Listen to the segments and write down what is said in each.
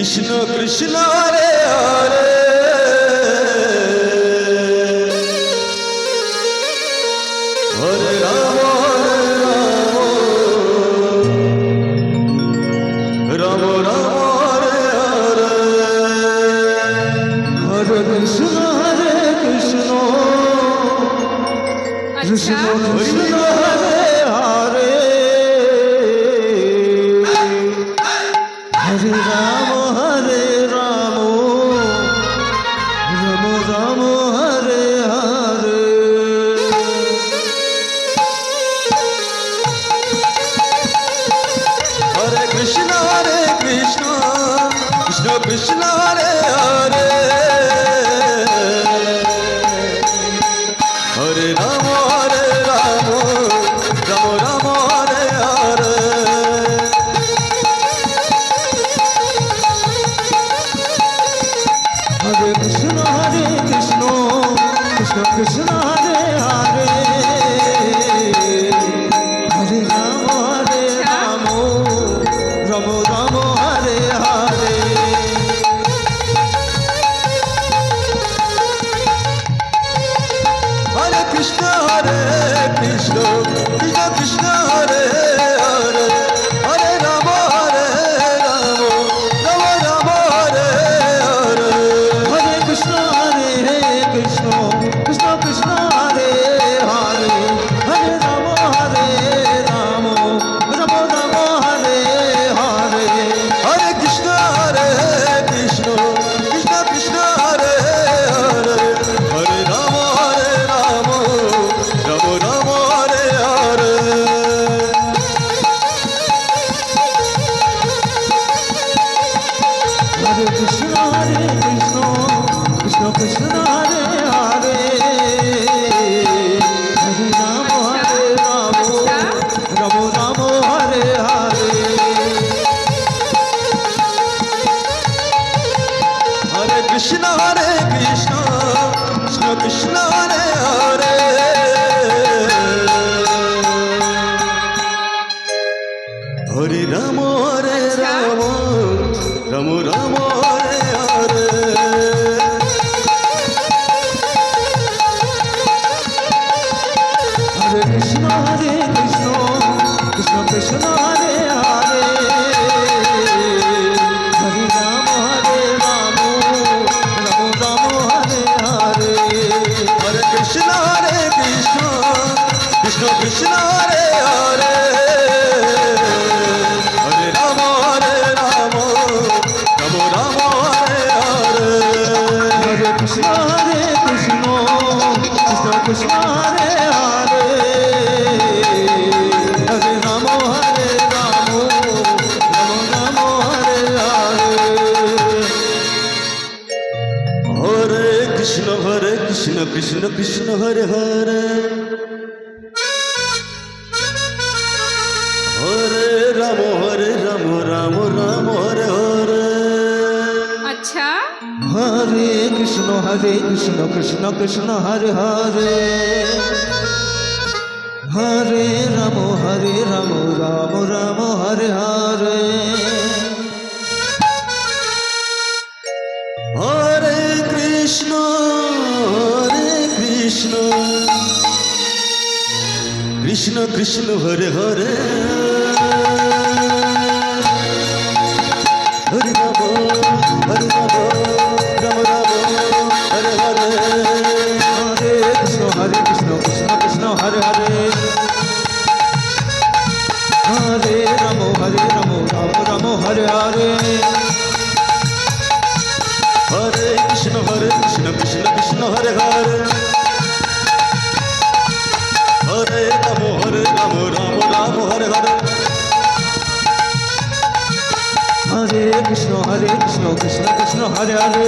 কৃষ্ণ কৃষ্ণ হরে হরে হরে রাম রাম রাম হরে হরে হরে কৃষ্ণ কৃষ্ণ কৃষ্ণ কৃষ্ণ হরে হরে হরে রাম রাম রাম হরে হরে হরে কৃষ্ণ কৃষ্ণ কৃষ্ণ হরে হরে হরে রাম রাম রাম হরে হরে হরে কৃষ্ণ কৃষ্ণ কৃষ্ণ হরে হরে হরে রাম রাম রাম হরে হরে হরে কৃষ্ণ কৃষ্ণ কৃষ্ণ হরে হরে হরে রাম রাম রাম হরে হরে হরে কৃষ্ণ কৃষ্ণ কৃষ্ণ হরে হরে হরে রাম রাম রাম হরে হরে হরে কৃষ্ণ কৃষ্ণ কৃষ্ণ হরে হরে হরে রাম রাম রাম হরে হরে হরে কৃষ্ণ কৃষ্ণ কৃষ্ণ হরে হরে হরে রাম রাম হরে হরে হরে কৃষ্ণ কৃষ্ণ কৃষ্ণ হরে হরে হরে রাম রাম রাম হরে হরে হরে কৃষ্ণ কৃষ্ণ কৃষ্ণ হরে হরে হরে রাম রাম রাম হরে হরে হরে কৃষ্ণ কৃষ্ণ কৃষ্ণ হরে হরে হরে রাম রাম রাম হরে হরে হরে কৃষ্ণ কৃষ্ণ কৃষ্ণ হরে হরে হরে রাম রাম রাম হরে হরে হরে কৃষ্ণ কৃষ্ণ কৃষ্ণ হরে হরে হরে রাম রাম রাম হরে হরে আচ্ছা হরে কৃষ্ণ কৃষ্ণ কৃষ্ণ হরে হরে হরে রাম রাম রাম হরে হরে হরে কৃষ্ণ কৃষ্ণ কৃষ্ণ হরে হরে হরে রাম রাম রাম হরে হরে হরে কৃষ্ণ কৃষ্ণ কৃষ্ণ হরে হরে হরে রাম রাম হরে হরে হরে কৃষ্ণ কৃষ্ণ হরে হরে হরে রাম রাম হরে হরে হরে কৃষ্ণ কৃষ্ণ হরে হরে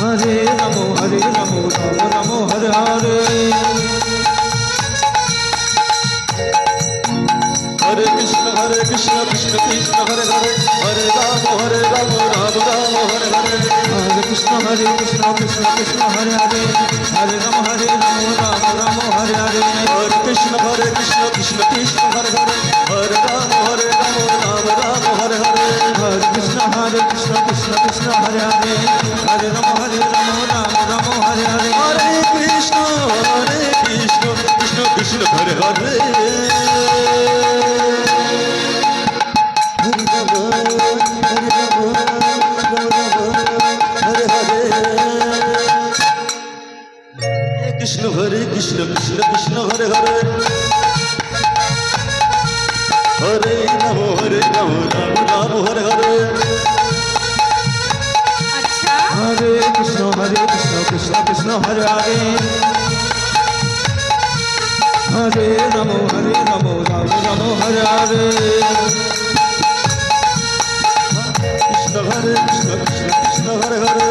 হরে রাম রাম হরে হরে হরে কৃষ্ণ কৃষ্ণ কৃষ্ণ হরে হরে হরে রাম রাম রাম হরে হরে হরে কৃষ্ণ কৃষ্ণ কৃষ্ণ হরে হরে হরে রাম রাম হরে হরে হরে কৃষ্ণ কৃষ্ণ কৃষ্ণ হরে হরে হরে রাম রাম রাম হরে হরে হরে হরে রাম হরে হরে কৃষ্ণ হরে কৃষ্ণ কৃষ্ণ কৃষ্ণ হরে হরে হরে রাম রাম রাম হরে হরে আচ্ছা হরে কৃষ্ণ কৃষ্ণ কৃষ্ণ হরে হরে হরে রাম রাম রাম হরে হরে কৃষ্ণ হরে কৃষ্ণ কৃষ্ণ কৃষ্ণ হরে হরে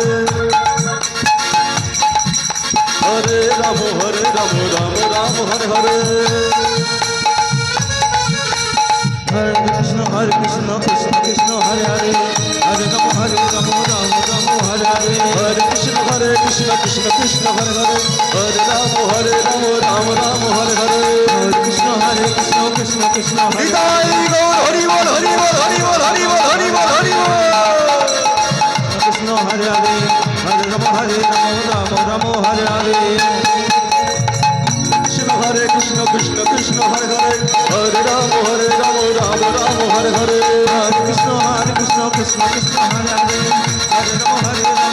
হরে রাম রাম রাম হরে হরে হরে কৃষ্ণ কৃষ্ণ কৃষ্ণ হরে হরে হরে রাম রাম রাম হরে হরে হরে কৃষ্ণ কৃষ্ণ কৃষ্ণ হরে হরে হরে রাম রাম রাম হরে হরে হরে কৃষ্ণ কৃষ্ণ কৃষ্ণ হরে হরি বল হরি বল হরি বল হরি বল হরি বল হরি বল কৃষ্ণ হরে হরে হরে রাম রাম হরে হরে কৃষ্ণ কৃষ্ণ হরে হরে হরে রাম রাম রাম হরে হরে হরে কৃষ্ণ কৃষ্ণ কৃষ্ণ হরে হরে হরে রাম রাম